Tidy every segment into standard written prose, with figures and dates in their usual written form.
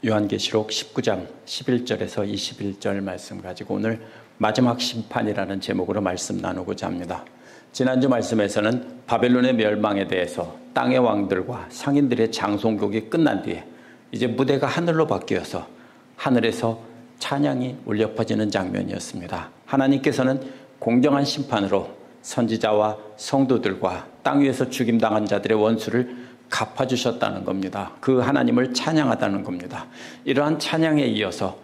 요한계시록 19장 11절에서 21절 말씀 가지고 오늘 마지막 심판이라는 제목으로 말씀 나누고자 합니다. 지난주 말씀에서는 바벨론의 멸망에 대해서 땅의 왕들과 상인들의 장송곡이 끝난 뒤에 이제 무대가 하늘로 바뀌어서 하늘에서 찬양이 울려 퍼지는 장면이었습니다. 하나님께서는 공정한 심판으로 선지자와 성도들과 땅 위에서 죽임당한 자들의 원수를 갚아주셨다는 겁니다. 그 하나님을 찬양하다는 겁니다. 이러한 찬양에 이어서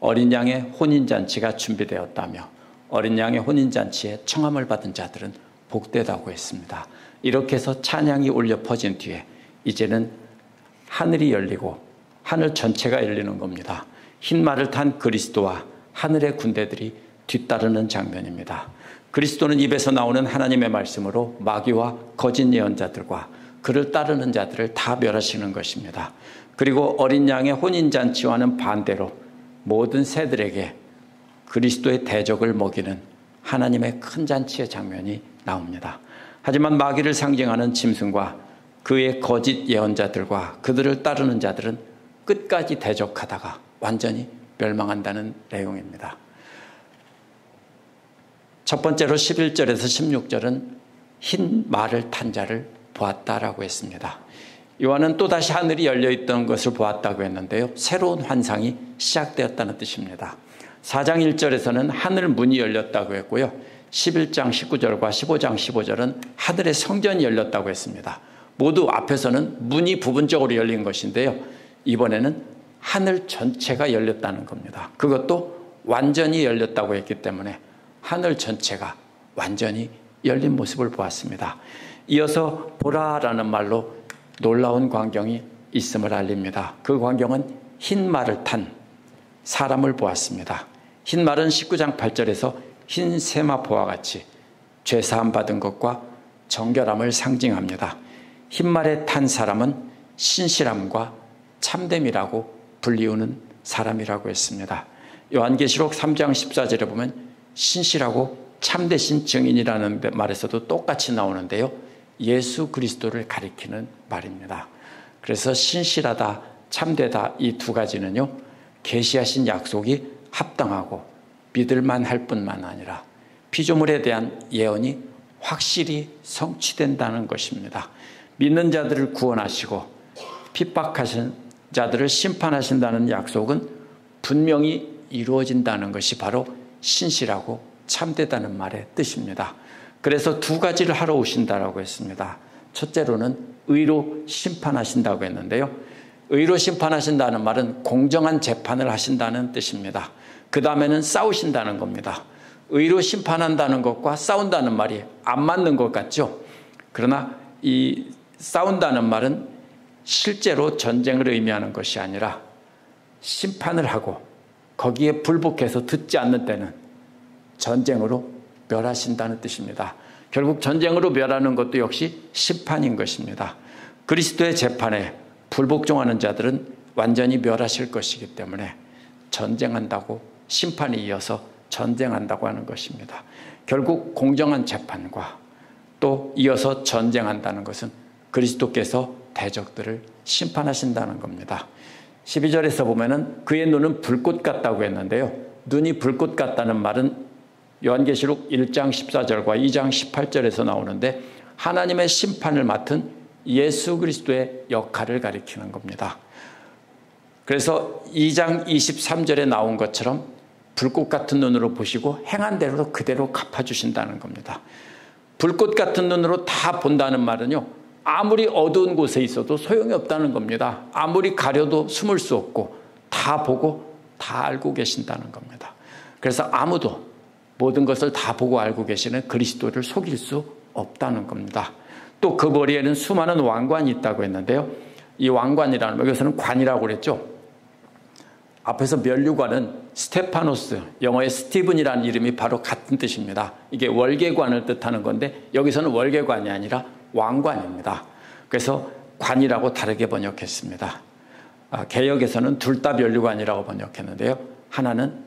어린 양의 혼인잔치가 준비되었다며 어린 양의 혼인잔치에 청함을 받은 자들은 복되다고 했습니다. 이렇게 해서 찬양이 울려 퍼진 뒤에 이제는 하늘이 열리고 하늘 전체가 열리는 겁니다. 흰 말을 탄 그리스도와 하늘의 군대들이 뒤따르는 장면입니다. 그리스도는 입에서 나오는 하나님의 말씀으로 마귀와 거짓 예언자들과 그를 따르는 자들을 다 멸하시는 것입니다. 그리고 어린 양의 혼인잔치와는 반대로 모든 새들에게 그리스도의 대적을 먹이는 하나님의 큰 잔치의 장면이 나옵니다. 하지만 마귀를 상징하는 짐승과 그의 거짓 예언자들과 그들을 따르는 자들은 끝까지 대적하다가 완전히 멸망한다는 내용입니다. 첫 번째로 11절에서 16절은 흰 말을 탄 자를 보았다라고 했습니다. 요한은 또다시 하늘이 열려있던 것을 보았다고 했는데요. 새로운 환상이 시작되었다는 뜻입니다. 4장 1절에서는 하늘 문이 열렸다고 했고요. 11장 19절과 15장 15절은 하늘의 성전이 열렸다고 했습니다. 모두 앞에서는 문이 부분적으로 열린 것인데요. 이번에는 하늘 전체가 열렸다는 겁니다. 그것도 완전히 열렸다고 했기 때문에 하늘 전체가 완전히 열린 모습을 보았습니다. 이어서 보라라는 말로 놀라운 광경이 있음을 알립니다. 그 광경은 흰 말을 탄 사람을 보았습니다. 흰 말은 19장 8절에서 흰 세마포와 같이 죄사함 받은 것과 정결함을 상징합니다. 흰 말에 탄 사람은 신실함과 참됨이라고 불리우는 사람이라고 했습니다. 요한계시록 3장 14절에 보면 신실하고 참되신 증인이라는 말에서도 똑같이 나오는데요. 예수 그리스도를 가리키는 말입니다. 그래서 신실하다, 참되다 이 두 가지는요. 계시하신 약속이 합당하고 믿을만 할 뿐만 아니라 피조물에 대한 예언이 확실히 성취된다는 것입니다. 믿는 자들을 구원하시고 핍박하신 자들을 심판하신다는 약속은 분명히 이루어진다는 것이 바로 신실하고 참되다는 말의 뜻입니다. 그래서 두 가지를 하러 오신다라고 했습니다. 첫째로는 의로 심판하신다고 했는데요. 의로 심판하신다는 말은 공정한 재판을 하신다는 뜻입니다. 그 다음에는 싸우신다는 겁니다. 의로 심판한다는 것과 싸운다는 말이 안 맞는 것 같죠? 그러나 이 싸운다는 말은 실제로 전쟁을 의미하는 것이 아니라 심판을 하고 거기에 불복해서 듣지 않는 때는 전쟁으로 멸하신다는 뜻입니다. 결국 전쟁으로 멸하는 것도 역시 심판인 것입니다. 그리스도의 재판에 불복종하는 자들은 완전히 멸하실 것이기 때문에 전쟁한다고 심판이 이어서 전쟁한다고 하는 것입니다. 결국 공정한 재판과 또 이어서 전쟁한다는 것은 그리스도께서 대적들을 심판하신다는 겁니다. 12절에서 보면은 그의 눈은 불꽃 같다고 했는데요. 눈이 불꽃 같다는 말은 요한계시록 1장 14절과 2장 18절에서 나오는데 하나님의 심판을 맡은 예수 그리스도의 역할을 가리키는 겁니다. 그래서 2장 23절에 나온 것처럼 불꽃 같은 눈으로 보시고 행한 대로 그대로 갚아주신다는 겁니다. 불꽃 같은 눈으로 다 본다는 말은요. 아무리 어두운 곳에 있어도 소용이 없다는 겁니다. 아무리 가려도 숨을 수 없고 다 보고 다 알고 계신다는 겁니다. 그래서 아무도 모든 것을 다 보고 알고 계시는 그리스도를 속일 수 없다는 겁니다. 또 그 머리에는 수많은 왕관이 있다고 했는데요. 이 왕관이라는 것, 여기서는 관이라고 그랬죠. 앞에서 면류관은 스테파노스, 영어의 스티븐이라는 이름이 바로 같은 뜻입니다. 이게 월계관을 뜻하는 건데 여기서는 월계관이 아니라 왕관입니다. 그래서 관이라고 다르게 번역했습니다. 개역에서는 둘 다 면류관이라고 번역했는데요. 하나는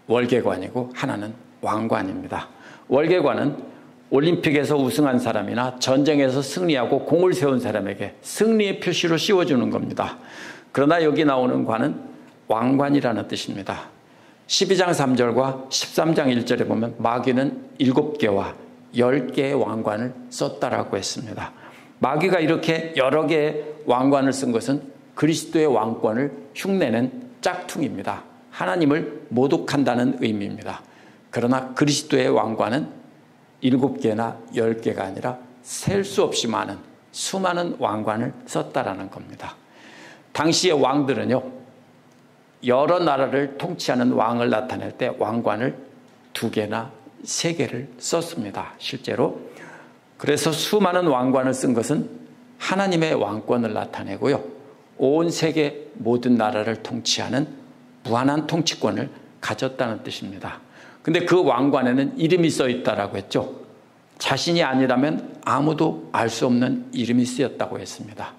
월계관이고 하나는 왕관입니다. 월계관은 올림픽에서 우승한 사람이나 전쟁에서 승리하고 공을 세운 사람에게 승리의 표시로 씌워주는 겁니다. 그러나 여기 나오는 관은 왕관이라는 뜻입니다. 12장 3절과 13장 1절에 보면 마귀는 7개와 10개의 왕관을 썼다라고 했습니다. 마귀가 이렇게 여러 개의 왕관을 쓴 것은 그리스도의 왕권을 흉내낸 짝퉁입니다. 하나님을 모독한다는 의미입니다. 그러나 그리스도의 왕관은 7개나 10개가 아니라 셀 수 없이 많은 수많은 왕관을 썼다라는 겁니다. 당시의 왕들은요, 여러 나라를 통치하는 왕을 나타낼 때 왕관을 2개나 3개를 썼습니다. 실제로. 그래서 수많은 왕관을 쓴 것은 하나님의 왕권을 나타내고요, 온 세계 모든 나라를 통치하는 무한한 통치권을 가졌다는 뜻입니다. 근데 그 왕관에는 이름이 써 있다라고 했죠. 자신이 아니라면 아무도 알 수 없는 이름이 쓰였다고 했습니다.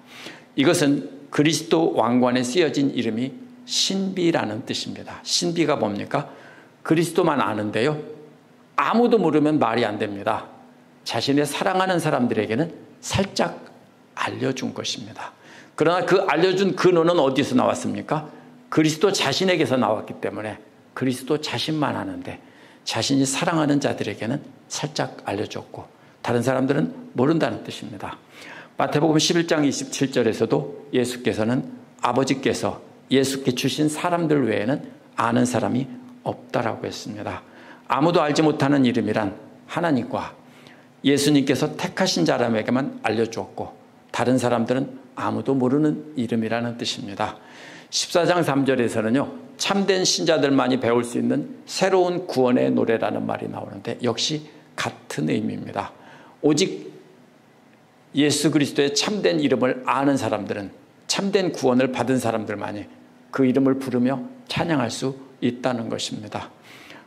이것은 그리스도 왕관에 쓰여진 이름이 신비라는 뜻입니다. 신비가 뭡니까? 그리스도만 아는데요, 아무도 모르면 말이 안 됩니다. 자신의 사랑하는 사람들에게는 살짝 알려준 것입니다. 그러나 그 알려준 근원은 어디서 나왔습니까? 그리스도 자신에게서 나왔기 때문에 그리스도 자신만 아는데 자신이 사랑하는 자들에게는 살짝 알려줬고 다른 사람들은 모른다는 뜻입니다. 마태복음 11장 27절에서도 예수께서는 아버지께서 예수께 주신 사람들 외에는 아는 사람이 없다라고 했습니다. 아무도 알지 못하는 이름이란 하나님과 예수님께서 택하신 사람에게만 알려주었고 다른 사람들은 아무도 모르는 이름이라는 뜻입니다. 14장 3절에서는요, 참된 신자들만이 배울 수 있는 새로운 구원의 노래라는 말이 나오는데 역시 같은 의미입니다. 오직 예수 그리스도의 참된 이름을 아는 사람들은, 참된 구원을 받은 사람들만이 그 이름을 부르며 찬양할 수 있다는 것입니다.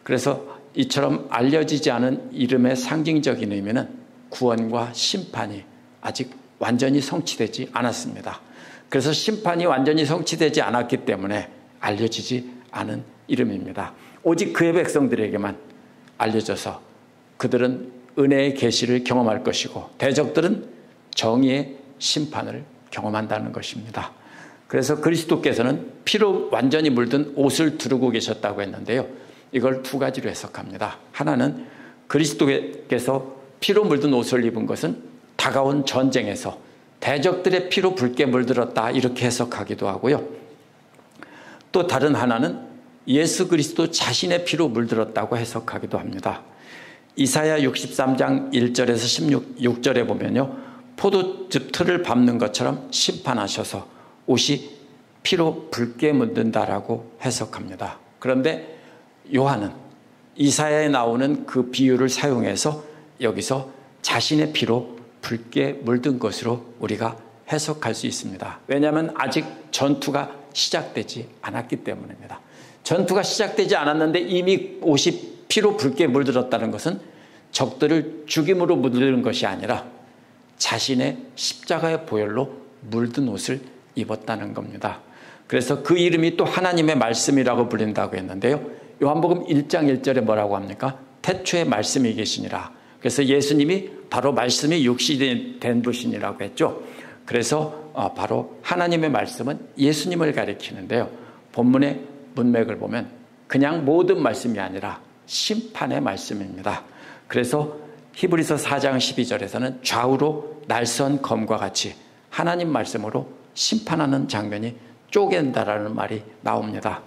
그래서 이처럼 알려지지 않은 이름의 상징적인 의미는 구원과 심판이 아직 완전히 성취되지 않았습니다. 그래서 심판이 완전히 성취되지 않았기 때문에 알려지지 않은 이름입니다. 오직 그의 백성들에게만 알려져서 그들은 은혜의 계시를 경험할 것이고 대적들은 정의의 심판을 경험한다는 것입니다. 그래서 그리스도께서는 피로 완전히 물든 옷을 두르고 계셨다고 했는데요, 이걸 2가지로 해석합니다. 하나는 그리스도께서 피로 물든 옷을 입은 것은 다가온 전쟁에서 대적들의 피로 붉게 물들었다, 이렇게 해석하기도 하고요. 또 다른 하나는 예수 그리스도 자신의 피로 물들었다고 해석하기도 합니다. 이사야 63장 1절에서 16절에 보면요, 포도즙 틀을 밟는 것처럼 심판하셔서 옷이 피로 붉게 물든다라고 해석합니다. 그런데 요한은 이사야에 나오는 그 비유를 사용해서 여기서 자신의 피로 붉게 물든 것으로 우리가 해석할 수 있습니다. 왜냐하면 아직 전투가 시작되지 않았기 때문입니다. 전투가 시작되지 않았는데 이미 옷이 피로 붉게 물들었다는 것은 적들을 죽임으로 물든 것이 아니라 자신의 십자가의 보혈로 물든 옷을 입었다는 겁니다. 그래서 그 이름이 또 하나님의 말씀이라고 불린다고 했는데요, 요한복음 1장 1절에 뭐라고 합니까? 태초에 말씀이 계시니라. 그래서 예수님이 바로 말씀이 육신이 된 분이라고 했죠. 그래서 바로 하나님의 말씀은 예수님을 가리키는데요, 본문의 문맥을 보면 그냥 모든 말씀이 아니라 심판의 말씀입니다. 그래서 히브리서 4장 12절에서는 좌우로 날선 검과 같이 하나님 말씀으로 심판하는 장면이 쪼갠다라는 말이 나옵니다.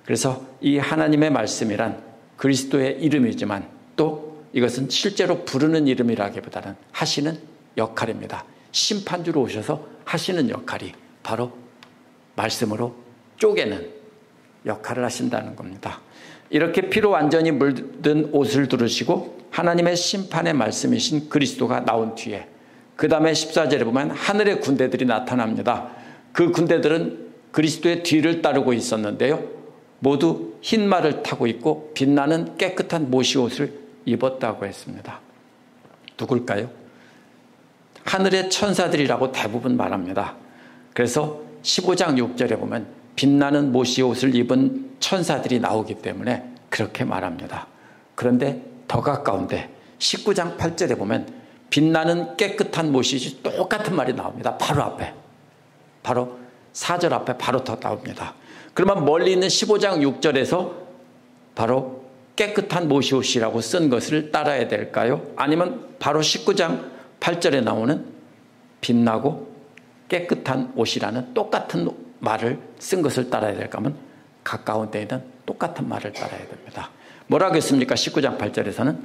그래서 이 하나님의 말씀이란 그리스도의 이름이지만 또 이것은 실제로 부르는 이름이라기보다는 하시는 역할입니다. 심판주로 오셔서 하시는 역할이 바로 말씀으로 쪼개는 역할을 하신다는 겁니다. 이렇게 피로 완전히 물든 옷을 두르시고 하나님의 심판의 말씀이신 그리스도가 나온 뒤에 그 다음에 14절에 보면 하늘의 군대들이 나타납니다. 그 군대들은 그리스도의 뒤를 따르고 있었는데요, 모두 흰 말을 타고 있고 빛나는 깨끗한 모시옷을 입었다고 했습니다. 누굴까요? 하늘의 천사들이라고 대부분 말합니다. 그래서 15장 6절에 보면 빛나는 모시옷을 입은 천사들이 나오기 때문에 그렇게 말합니다. 그런데 더 가까운데 19장 8절에 보면 빛나는 깨끗한 모시옷이 똑같은 말이 나옵니다. 바로 앞에. 바로 4절 앞에 바로 더 나옵니다. 그러면 멀리 있는 15장 6절에서 바로 깨끗한 못이옷이라고 쓴 것을 따라야 될까요? 아니면 바로 19장 8절에 나오는 빛나고 깨끗한 옷이라는 똑같은 말을 쓴 것을 따라야 될까 하면 가까운 데에는 똑같은 말을 따라야 됩니다. 뭐라고 했습니까? 19장 8절에서는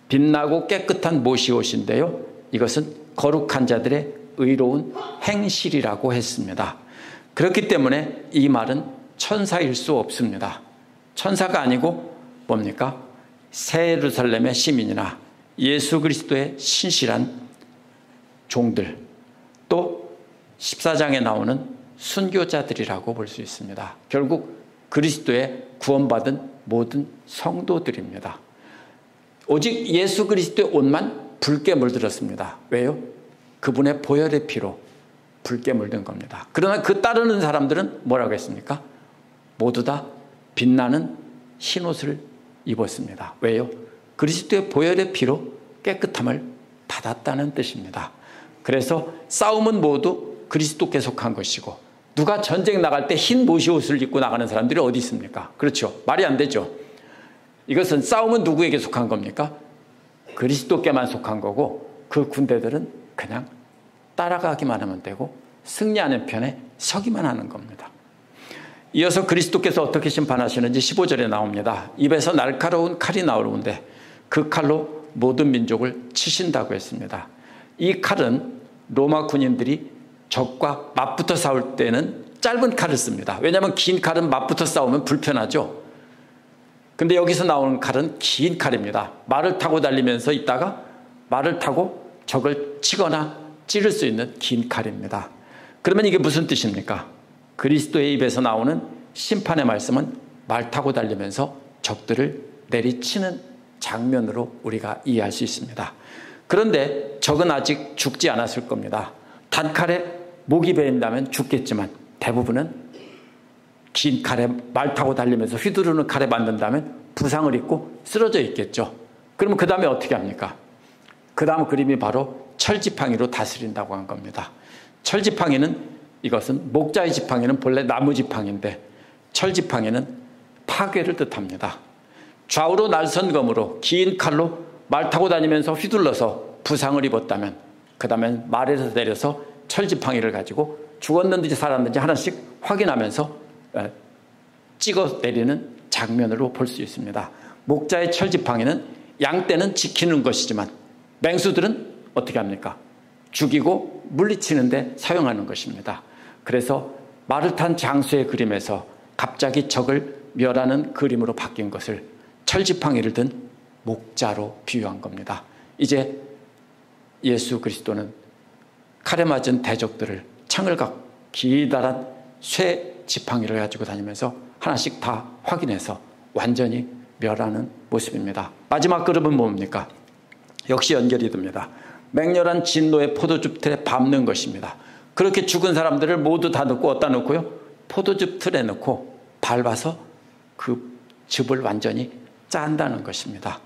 빛나고 깨끗한 못이옷인데요, 이것은 거룩한 자들의 의로운 행실이라고 했습니다. 그렇기 때문에 이 말은 천사일 수 없습니다. 천사가 아니고 뭡니까? 새 예루살렘의 시민이나 예수 그리스도의 신실한 종들, 또 14장에 나오는 순교자들이라고 볼 수 있습니다. 결국 그리스도의 구원받은 모든 성도들입니다. 오직 예수 그리스도의 옷만 붉게 물들었습니다. 왜요? 그분의 보혈의 피로 붉게 물든 겁니다. 그러나 그 따르는 사람들은 뭐라고 했습니까? 모두 다 빛나는 흰옷을 입었습니다. 왜요? 그리스도의 보혈의 피로 깨끗함을 받았다는 뜻입니다. 그래서 싸움은 모두 그리스도께 속한 것이고, 누가 전쟁 나갈 때 흰 못이옷을 입고 나가는 사람들이 어디 있습니까? 그렇죠. 말이 안 되죠. 이것은 싸움은 누구에게 속한 겁니까? 그리스도께만 속한 거고, 그 군대들은 그냥 따라가기만 하면 되고 승리하는 편에 서기만 하는 겁니다. 이어서 그리스도께서 어떻게 심판하시는지 15절에 나옵니다. 입에서 날카로운 칼이 나오는데 그 칼로 모든 민족을 치신다고 했습니다. 이 칼은 로마 군인들이 적과 맞붙어 싸울 때는 짧은 칼을 씁니다. 왜냐하면 긴 칼은 맞붙어 싸우면 불편하죠. 근데 여기서 나오는 칼은 긴 칼입니다. 말을 타고 달리면서 있다가 말을 타고 적을 치거나 찌를 수 있는 긴 칼입니다. 그러면 이게 무슨 뜻입니까? 그리스도의 입에서 나오는 심판의 말씀은 말 타고 달리면서 적들을 내리치는 장면으로 우리가 이해할 수 있습니다. 그런데 적은 아직 죽지 않았을 겁니다. 단칼에 목이 베인다면 죽겠지만 대부분은 긴 칼에 말 타고 달리면서 휘두르는 칼에 맞는다면 부상을 입고 쓰러져 있겠죠. 그러면 그 다음에 어떻게 합니까? 그 다음 그림이 바로 철지팡이로 다스린다고 한 겁니다. 철지팡이는, 이것은 목자의 지팡이는 본래 나무 지팡이인데 철지팡이는 파괴를 뜻합니다. 좌우로 날선검으로 긴 칼로 말 타고 다니면서 휘둘러서 부상을 입었다면 그 다음엔 말에서 내려서 철지팡이를 가지고 죽었는지 살았는지 하나씩 확인하면서 찍어 내리는 장면으로 볼 수 있습니다. 목자의 철지팡이는 양떼는 지키는 것이지만 맹수들은 어떻게 합니까? 죽이고 물리치는데 사용하는 것입니다. 그래서 말을 탄 장수의 그림에서 갑자기 적을 멸하는 그림으로 바뀐 것을 철지팡이를 든 목자로 비유한 겁니다. 이제 예수 그리스도는 칼에 맞은 대적들을 창을 기다란 쇠 지팡이를 가지고 다니면서 하나씩 다 확인해서 완전히 멸하는 모습입니다. 마지막 그림은 뭡니까? 역시 연결이 됩니다. 맹렬한 진노의 포도즙 틀에 밟는 것입니다. 그렇게 죽은 사람들을 모두 다 넣고 어디다 넣고요? 포도즙 틀에 넣고 밟아서 그 즙을 완전히 짠다는 것입니다.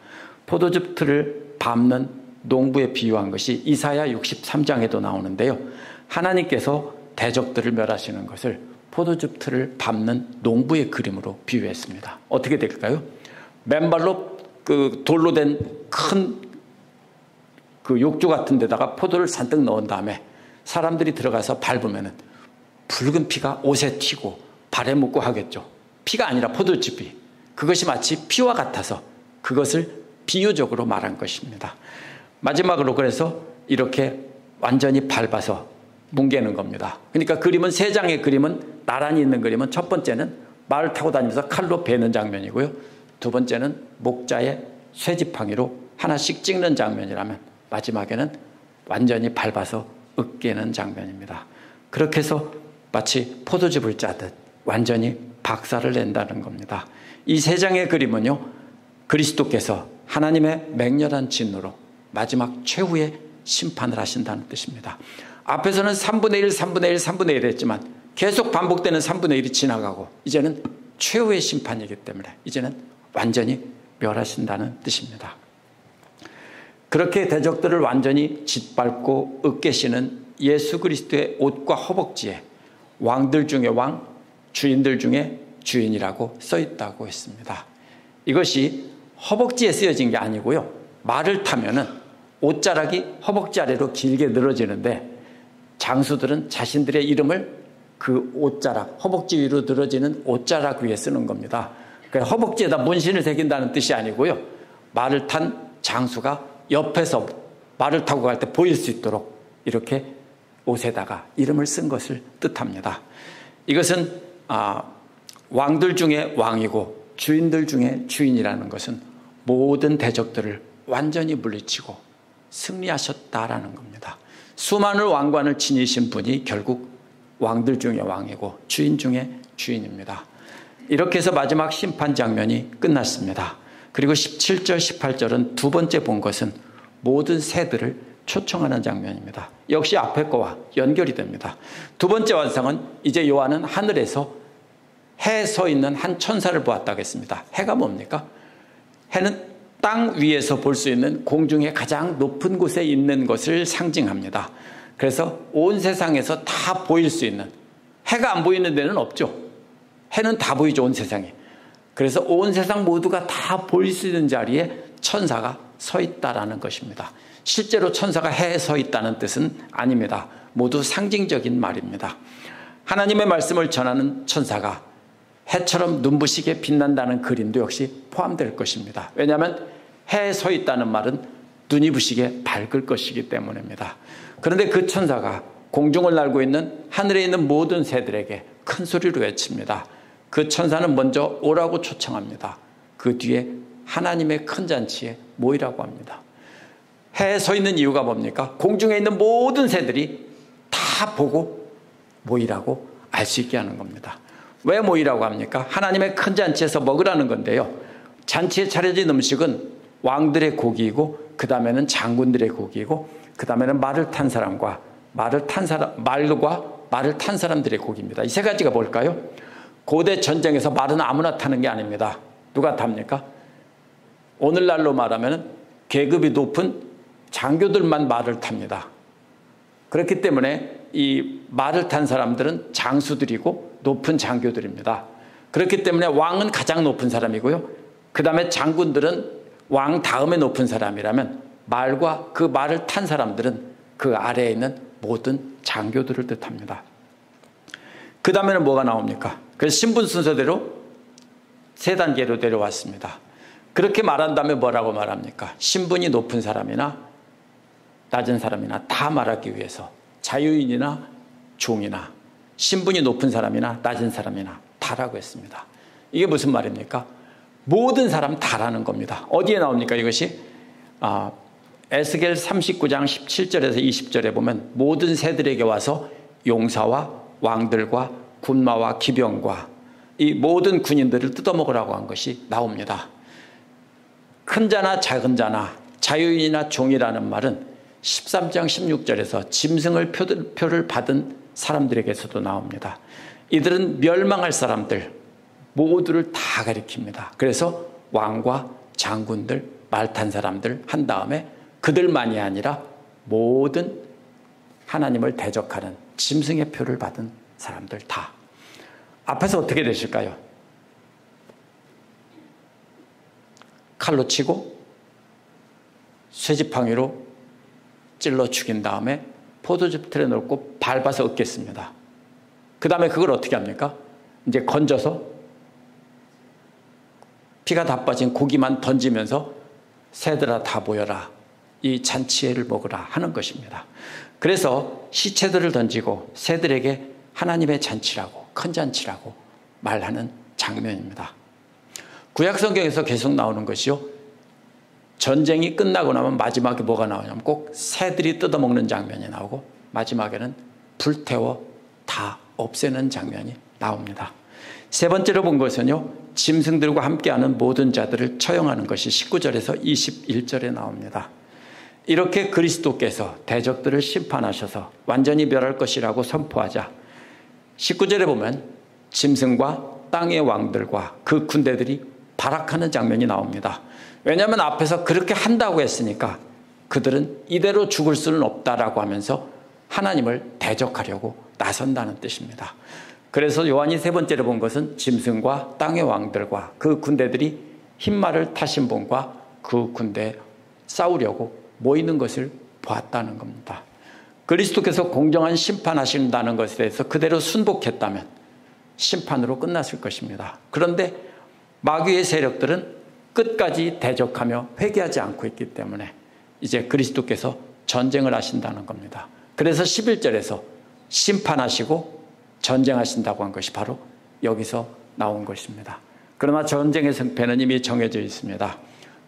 포도즙 틀을 밟는 농부에 비유한 것이 이사야 63장에도 나오는데요. 하나님께서 대적들을 멸하시는 것을 포도즙 틀을 밟는 농부의 그림으로 비유했습니다. 어떻게 될까요? 맨발로 그 돌로 된 큰 그 욕조 같은 데다가 포도를 잔뜩 넣은 다음에 사람들이 들어가서 밟으면은 붉은 피가 옷에 튀고 발에 묻고 하겠죠. 피가 아니라 포도즙이. 그것이 마치 피와 같아서 그것을 비유적으로 말한 것입니다. 마지막으로 그래서 이렇게 완전히 밟아서 뭉개는 겁니다. 그러니까 그림은 세 장의 그림은 나란히 있는 그림은 첫 번째는 말을 타고 다니면서 칼로 베는 장면이고요. 두 번째는 목자의 쇠지팡이로 하나씩 찍는 장면이라면 마지막에는 완전히 밟아서 으깨는 장면입니다. 그렇게 해서 마치 포도즙을 짜듯 완전히 박살을 낸다는 겁니다. 이 세 장의 그림은요, 그리스도께서 하나님의 맹렬한 진노로 마지막 최후의 심판을 하신다는 뜻입니다. 앞에서는 3분의 1, 3분의 1, 3분의 1 했지만 계속 반복되는 3분의 1이 지나가고 이제는 최후의 심판이기 때문에 이제는 완전히 멸하신다는 뜻입니다. 그렇게 대적들을 완전히 짓밟고 으깨시는 예수 그리스도의 옷과 허벅지에 왕들 중에 왕, 주인들 중에 주인이라고 써 있다고 했습니다. 이것이 허벅지에 쓰여진 게 아니고요. 말을 타면은 옷자락이 허벅지 아래로 길게 늘어지는데 장수들은 자신들의 이름을 그 옷자락, 허벅지 위로 늘어지는 옷자락 위에 쓰는 겁니다. 그러니까 허벅지에다 문신을 새긴다는 뜻이 아니고요. 말을 탄 장수가 옆에서 말을 타고 갈 때 보일 수 있도록 이렇게 옷에다가 이름을 쓴 것을 뜻합니다. 이것은 왕들 중에 왕이고 주인들 중에 주인이라는 것은 모든 대적들을 완전히 물리치고 승리하셨다라는 겁니다. 수많은 왕관을 지니신 분이 결국 왕들 중에 왕이고 주인 중에 주인입니다. 이렇게 해서 마지막 심판 장면이 끝났습니다. 그리고 17절, 18절은 두 번째 본 것은 모든 새들을 초청하는 장면입니다. 역시 앞에 거와 연결이 됩니다. 두 번째 완성은 이제 요한은 하늘에서 해에 서 있는 한 천사를 보았다고 했습니다. 해가 뭡니까? 해는 땅 위에서 볼 수 있는 공중의 가장 높은 곳에 있는 것을 상징합니다. 그래서 온 세상에서 다 보일 수 있는, 해가 안 보이는 데는 없죠. 해는 다 보이죠, 온 세상에. 그래서 온 세상 모두가 다 보일 수 있는 자리에 천사가 서 있다라는 것입니다. 실제로 천사가 해에 서 있다는 뜻은 아닙니다. 모두 상징적인 말입니다. 하나님의 말씀을 전하는 천사가 해처럼 눈부시게 빛난다는 그림도 역시 포함될 것입니다. 왜냐하면 해에 서 있다는 말은 눈이 부시게 밝을 것이기 때문입니다. 그런데 그 천사가 공중을 날고 있는 하늘에 있는 모든 새들에게 큰 소리로 외칩니다. 그 천사는 먼저 오라고 초청합니다. 그 뒤에 하나님의 큰 잔치에 모이라고 합니다. 해에 서 있는 이유가 뭡니까? 공중에 있는 모든 새들이 다 보고 모이라고 알 수 있게 하는 겁니다. 왜 모이라고 합니까? 하나님의 큰 잔치에서 먹으라는 건데요. 잔치에 차려진 음식은 왕들의 고기이고 그 다음에는 장군들의 고기이고 그 다음에는 말을 탄 사람과 말과 말을 탄 사람들의 고기입니다. 이 세 가지가 뭘까요? 고대 전쟁에서 말은 아무나 타는 게 아닙니다. 누가 탑니까? 오늘날로 말하면 계급이 높은 장교들만 말을 탑니다. 그렇기 때문에 이 말을 탄 사람들은 장수들이고 높은 장교들입니다. 그렇기 때문에 왕은 가장 높은 사람이고요. 그 다음에 장군들은 왕 다음에 높은 사람이라면 말과 그 말을 탄 사람들은 그 아래에 있는 모든 장교들을 뜻합니다. 그 다음에는 뭐가 나옵니까? 그래서 신분 순서대로 세 단계로 내려왔습니다. 그렇게 말한 다음에 뭐라고 말합니까? 신분이 높은 사람이나 낮은 사람이나 다 말하기 위해서 자유인이나 종이나 신분이 높은 사람이나 낮은 사람이나 다라고 했습니다. 이게 무슨 말입니까? 모든 사람 다라는 겁니다. 어디에 나옵니까 이것이? 에스겔 39장 17절에서 20절에 보면 모든 새들에게 와서 용사와 왕들과 군마와 기병과 이 모든 군인들을 뜯어먹으라고 한 것이 나옵니다. 큰 자나 작은 자나 자유인이나 종이라는 말은 13장 16절에서 짐승을 표를 받은 사람들에게서도 나옵니다. 이들은 멸망할 사람들 모두를 다 가리킵니다. 그래서 왕과 장군들, 말 탄 사람들 한 다음에 그들만이 아니라 모든 하나님을 대적하는 짐승의 표를 받은 사람들 다. 앞에서 어떻게 되실까요? 칼로 치고 쇠지팡이로 찔러 죽인 다음에 포도즙 틀에 넣고 밟아서 얻겠습니다. 그 다음에 그걸 어떻게 합니까? 이제 건져서 피가 다 빠진 고기만 던지면서 새들아 다 모여라. 이 잔치회를 먹으라 하는 것입니다. 그래서 시체들을 던지고 새들에게 하나님의 잔치라고 큰 잔치라고 말하는 장면입니다. 구약 성경에서 계속 나오는 것이요. 전쟁이 끝나고 나면 마지막에 뭐가 나오냐면 꼭 새들이 뜯어먹는 장면이 나오고 마지막에는 불태워 다 없애는 장면이 나옵니다. 세 번째로 본 것은요. 짐승들과 함께하는 모든 자들을 처형하는 것이 19절에서 21절에 나옵니다. 이렇게 그리스도께서 대적들을 심판하셔서 완전히 멸할 것이라고 선포하자 19절에 보면 짐승과 땅의 왕들과 그 군대들이 발악하는 장면이 나옵니다. 왜냐하면 앞에서 그렇게 한다고 했으니까 그들은 이대로 죽을 수는 없다라고 하면서 하나님을 대적하려고 나선다는 뜻입니다. 그래서 요한이 세 번째로 본 것은 짐승과 땅의 왕들과 그 군대들이 흰말을 타신 분과 그 군대에 싸우려고 모이는 것을 보았다는 겁니다. 그리스도께서 공정한 심판하신다는 것에 대해서 그대로 순복했다면 심판으로 끝났을 것입니다. 그런데 마귀의 세력들은 끝까지 대적하며 회개하지 않고 있기 때문에 이제 그리스도께서 전쟁을 하신다는 겁니다. 그래서 11절에서 심판하시고 전쟁하신다고 한 것이 바로 여기서 나온 것입니다. 그러나 전쟁의 승패는 이미 정해져 있습니다.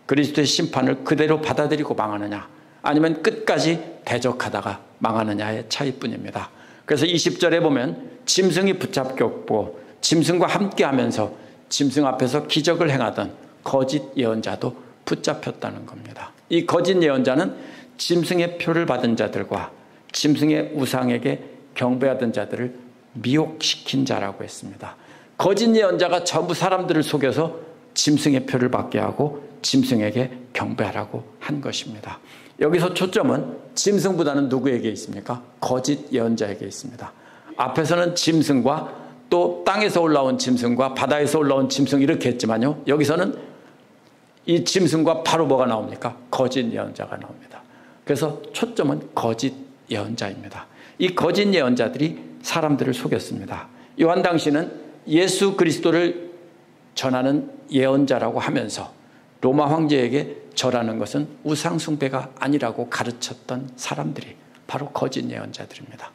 그리스도의 심판을 그대로 받아들이고 망하느냐 아니면 끝까지 대적하다가 망하느냐의 차이뿐입니다. 그래서 20절에 보면 짐승이 붙잡혔고 짐승과 함께하면서 짐승 앞에서 기적을 행하던 거짓 예언자도 붙잡혔다는 겁니다. 이 거짓 예언자는 짐승의 표를 받은 자들과 짐승의 우상에게 경배하던 자들을 미혹시킨 자라고 했습니다. 거짓 예언자가 전부 사람들을 속여서 짐승의 표를 받게 하고 짐승에게 경배하라고 한 것입니다. 여기서 초점은 짐승보다는 누구에게 있습니까? 거짓 예언자에게 있습니다. 앞에서는 짐승과 또 땅에서 올라온 짐승과 바다에서 올라온 짐승 이렇게 했지만요. 여기서는 이 짐승과 바로 뭐가 나옵니까? 거짓 예언자가 나옵니다. 그래서 초점은 거짓 예언자입니다. 이 거짓 예언자들이 사람들을 속였습니다. 요한 당시는 예수 그리스도를 전하는 예언자라고 하면서 로마 황제에게 절하는 것은 우상숭배가 아니라고 가르쳤던 사람들이 바로 거짓 예언자들입니다.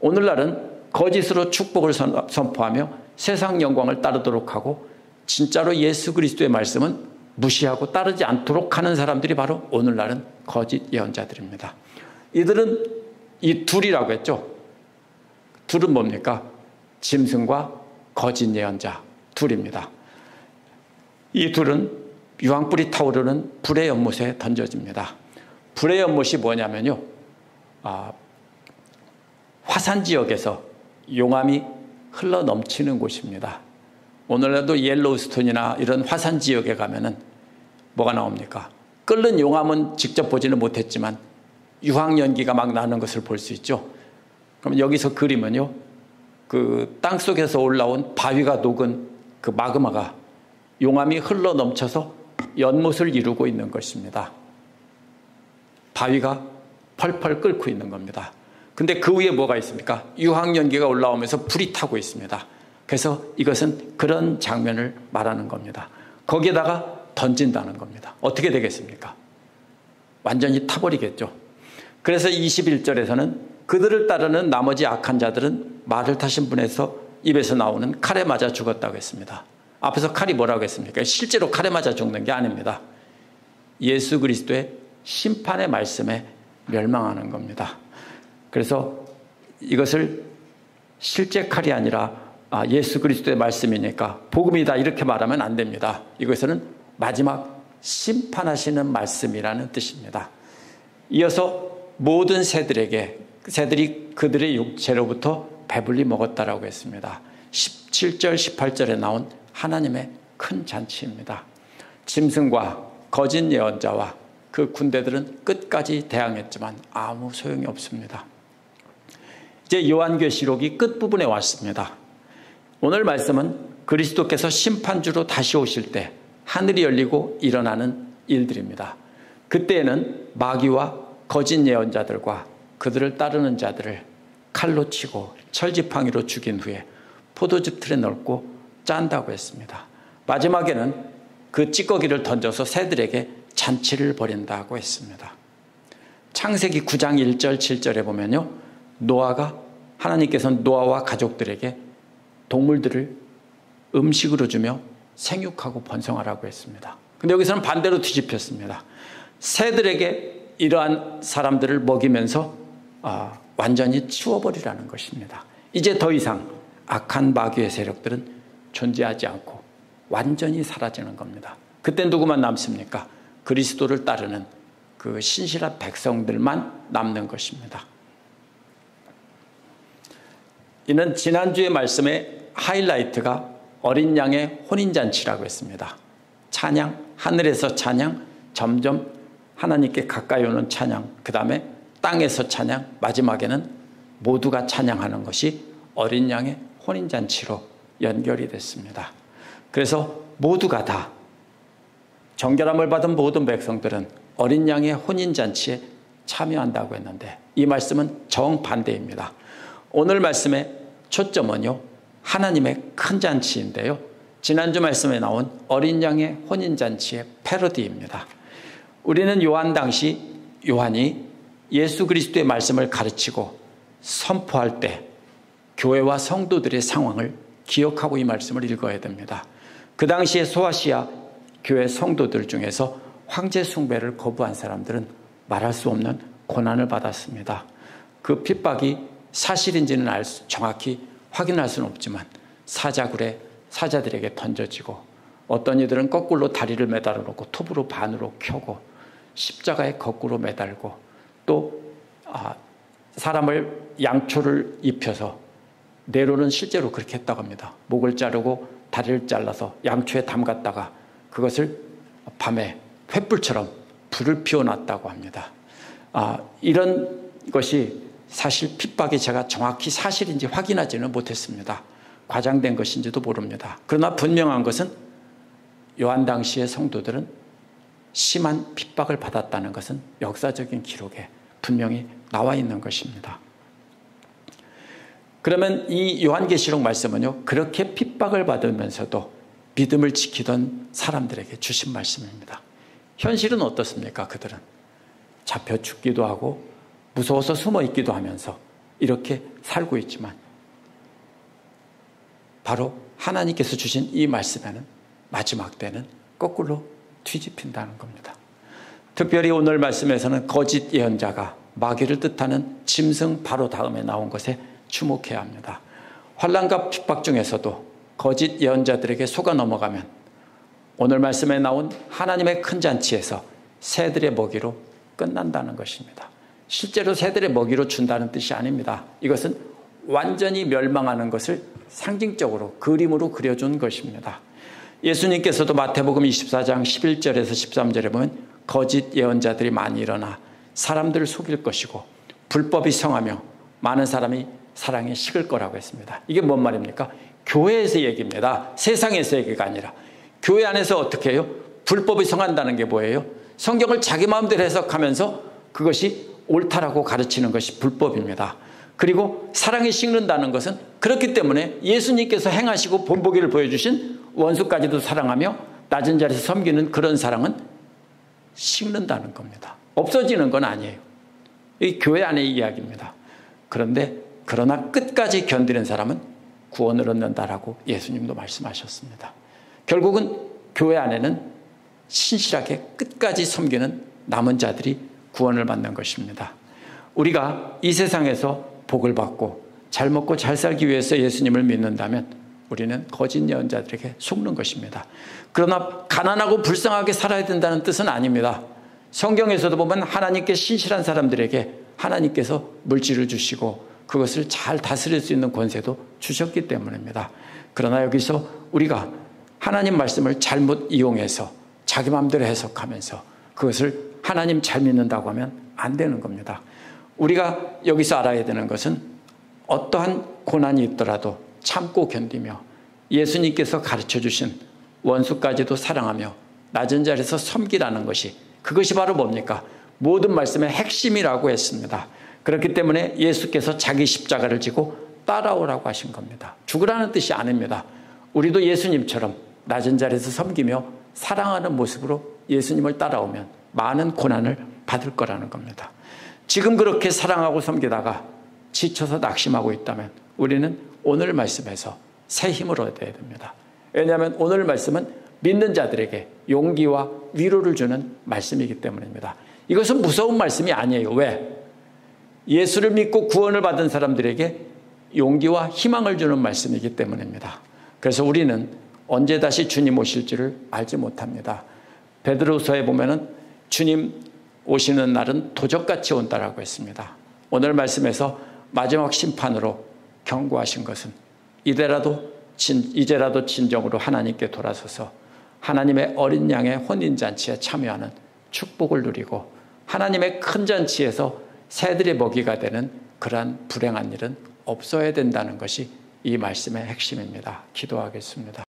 오늘날은 거짓으로 축복을 선포하며 세상 영광을 따르도록 하고 진짜로 예수 그리스도의 말씀은 무시하고 따르지 않도록 하는 사람들이 바로 오늘날은 거짓 예언자들입니다. 이들은 이 둘이라고 했죠. 둘은 뭡니까? 짐승과 거짓 예언자 둘입니다. 이 둘은 유황불이 타오르는 불의 연못에 던져집니다. 불의 연못이 뭐냐면요. 화산 지역에서 용암이 흘러 넘치는 곳입니다. 오늘날도 옐로우스톤이나 이런 화산 지역에 가면은 뭐가 나옵니까? 끓는 용암은 직접 보지는 못했지만 유황연기가 막 나는 것을 볼 수 있죠. 그럼 여기서 그림은요. 그 땅속에서 올라온 바위가 녹은 그 마그마가 용암이 흘러 넘쳐서 연못을 이루고 있는 것입니다. 바위가 펄펄 끓고 있는 겁니다. 근데 그 위에 뭐가 있습니까? 유황연기가 올라오면서 불이 타고 있습니다. 그래서 이것은 그런 장면을 말하는 겁니다. 거기에다가 던진다는 겁니다. 어떻게 되겠습니까? 완전히 타버리겠죠. 그래서 21절에서는 그들을 따르는 나머지 악한 자들은 말을 타신 분에서 입에서 나오는 칼에 맞아 죽었다고 했습니다. 앞에서 칼이 뭐라고 했습니까? 실제로 칼에 맞아 죽는 게 아닙니다. 예수 그리스도의 심판의 말씀에 멸망하는 겁니다. 그래서 이것을 실제 칼이 아니라 예수 그리스도의 말씀이니까 복음이다 이렇게 말하면 안 됩니다. 이것은 마지막 심판하시는 말씀이라는 뜻입니다. 이어서 모든 새들이 그들의 육체로부터 배불리 먹었다라고 했습니다. 17절 18절에 나온 하나님의 큰 잔치입니다. 짐승과 거짓 예언자와 그 군대들은 끝까지 대항했지만 아무 소용이 없습니다. 이제 요한계시록이 끝부분에 왔습니다. 오늘 말씀은 그리스도께서 심판주로 다시 오실 때 하늘이 열리고 일어나는 일들입니다. 그때에는 마귀와 거짓 예언자들과 그들을 따르는 자들을 칼로 치고 철지팡이로 죽인 후에 포도즙 틀에 넣고 짠다고 했습니다. 마지막에는 그 찌꺼기를 던져서 새들에게 잔치를 벌인다고 했습니다. 창세기 9장 1절 7절에 보면요. 하나님께서는 노아와 가족들에게 동물들을 음식으로 주며 생육하고 번성하라고 했습니다. 근데 여기서는 반대로 뒤집혔습니다. 새들에게 이러한 사람들을 먹이면서 완전히 치워버리라는 것입니다. 이제 더 이상 악한 마귀의 세력들은 존재하지 않고 완전히 사라지는 겁니다. 그때 누구만 남습니까? 그리스도를 따르는 그 신실한 백성들만 남는 것입니다. 이는 지난주의 말씀의 하이라이트가 어린 양의 혼인잔치라고 했습니다. 찬양, 하늘에서 찬양, 점점 하나님께 가까이 오는 찬양, 그 다음에 땅에서 찬양, 마지막에는 모두가 찬양하는 것이 어린 양의 혼인잔치로 연결이 됐습니다. 그래서 모두가 다 정결함을 받은 모든 백성들은 어린 양의 혼인잔치에 참여한다고 했는데 이 말씀은 정반대입니다. 오늘 말씀의 초점은요, 하나님의 큰 잔치인데요, 지난주 말씀에 나온 어린 양의 혼인잔치의 패러디입니다. 우리는 요한 당시 요한이 예수 그리스도의 말씀을 가르치고 선포할 때 교회와 성도들의 상황을 기억하고 이 말씀을 읽어야 됩니다. 그 당시에 소아시아 교회 성도들 중에서 황제 숭배를 거부한 사람들은 말할 수 없는 고난을 받았습니다. 그 핍박이 사실인지는 정확히 확인할 수는 없지만 사자들에게 던져지고 어떤 이들은 거꾸로 다리를 매달아 놓고 톱으로 반으로 켜고 십자가에 거꾸로 매달고 또 사람을 양초를 입혀서 네로는 실제로 그렇게 했다고 합니다. 목을 자르고 다리를 잘라서 양초에 담갔다가 그것을 밤에 횃불처럼 불을 피워놨다고 합니다. 이런 것이 사실 핍박이 제가 정확히 사실인지 확인하지는 못했습니다. 과장된 것인지도 모릅니다. 그러나 분명한 것은 요한 당시의 성도들은 심한 핍박을 받았다는 것은 역사적인 기록에 분명히 나와 있는 것입니다. 그러면 이 요한계시록 말씀은요, 그렇게 핍박을 받으면서도 믿음을 지키던 사람들에게 주신 말씀입니다. 현실은 어떻습니까? 그들은 잡혀 죽기도 하고 무서워서 숨어 있기도 하면서 이렇게 살고 있지만 바로 하나님께서 주신 이 말씀에는 마지막 때는 거꾸로 뒤집힌다는 겁니다. 특별히 오늘 말씀에서는 거짓 예언자가 마귀를 뜻하는 짐승 바로 다음에 나온 것에 주목해야 합니다. 환난과 핍박 중에서도 거짓 예언자들에게 속아 넘어가면 오늘 말씀에 나온 하나님의 큰 잔치에서 새들의 먹이로 끝난다는 것입니다. 실제로 새들의 먹이로 준다는 뜻이 아닙니다. 이것은 완전히 멸망하는 것을 상징적으로 그림으로 그려준 것입니다. 예수님께서도 마태복음 24장 11절에서 13절에 보면 거짓 예언자들이 많이 일어나 사람들을 속일 것이고 불법이 성하며 많은 사람이 사랑에 식을 거라고 했습니다. 이게 뭔 말입니까? 교회에서 얘기입니다. 세상에서 얘기가 아니라 교회 안에서 어떻게 해요? 불법이 성한다는 게 뭐예요? 성경을 자기 마음대로 해석하면서 그것이 옳다라고 가르치는 것이 불법입니다. 그리고 사랑에 식는다는 것은 그렇기 때문에 예수님께서 행하시고 본보기를 보여주신 원수까지도 사랑하며 낮은 자리에서 섬기는 그런 사랑은 식는다는 겁니다. 없어지는 건 아니에요. 이 교회 안의 이야기입니다. 그러나 끝까지 견디는 사람은 구원을 얻는다라고 예수님도 말씀하셨습니다. 결국은 교회 안에는 신실하게 끝까지 섬기는 남은 자들이 구원을 받는 것입니다. 우리가 이 세상에서 복을 받고 잘 먹고 잘 살기 위해서 예수님을 믿는다면 우리는 거짓 예언자들에게 속는 것입니다. 그러나 가난하고 불쌍하게 살아야 된다는 뜻은 아닙니다. 성경에서도 보면 하나님께 신실한 사람들에게 하나님께서 물질을 주시고 그것을 잘 다스릴 수 있는 권세도 주셨기 때문입니다. 그러나 여기서 우리가 하나님 말씀을 잘못 이용해서 자기 마음대로 해석하면서 그것을 하나님 잘 믿는다고 하면 안 되는 겁니다. 우리가 여기서 알아야 되는 것은 어떠한 고난이 있더라도 참고 견디며 예수님께서 가르쳐 주신 원수까지도 사랑하며 낮은 자리에서 섬기라는 것이 그것이 바로 뭡니까? 모든 말씀의 핵심이라고 했습니다. 그렇기 때문에 예수께서 자기 십자가를 지고 따라오라고 하신 겁니다. 죽으라는 뜻이 아닙니다. 우리도 예수님처럼 낮은 자리에서 섬기며 사랑하는 모습으로 예수님을 따라오면 많은 고난을 받을 거라는 겁니다. 지금 그렇게 사랑하고 섬기다가 지쳐서 낙심하고 있다면 우리는 오늘 말씀에서 새 힘을 얻어야 됩니다. 왜냐하면 오늘 말씀은 믿는 자들에게 용기와 위로를 주는 말씀이기 때문입니다. 이것은 무서운 말씀이 아니에요. 왜? 예수를 믿고 구원을 받은 사람들에게 용기와 희망을 주는 말씀이기 때문입니다. 그래서 우리는 언제 다시 주님 오실지를 알지 못합니다. 베드로서에 보면은 주님 오시는 날은 도적같이 온다라고 했습니다. 오늘 말씀에서 마지막 심판으로 경고하신 것은 이제라도 진정으로 하나님께 돌아서서 하나님의 어린 양의 혼인잔치에 참여하는 축복을 누리고 하나님의 큰 잔치에서 새들의 먹이가 되는 그러한 불행한 일은 없어야 된다는 것이 이 말씀의 핵심입니다. 기도하겠습니다.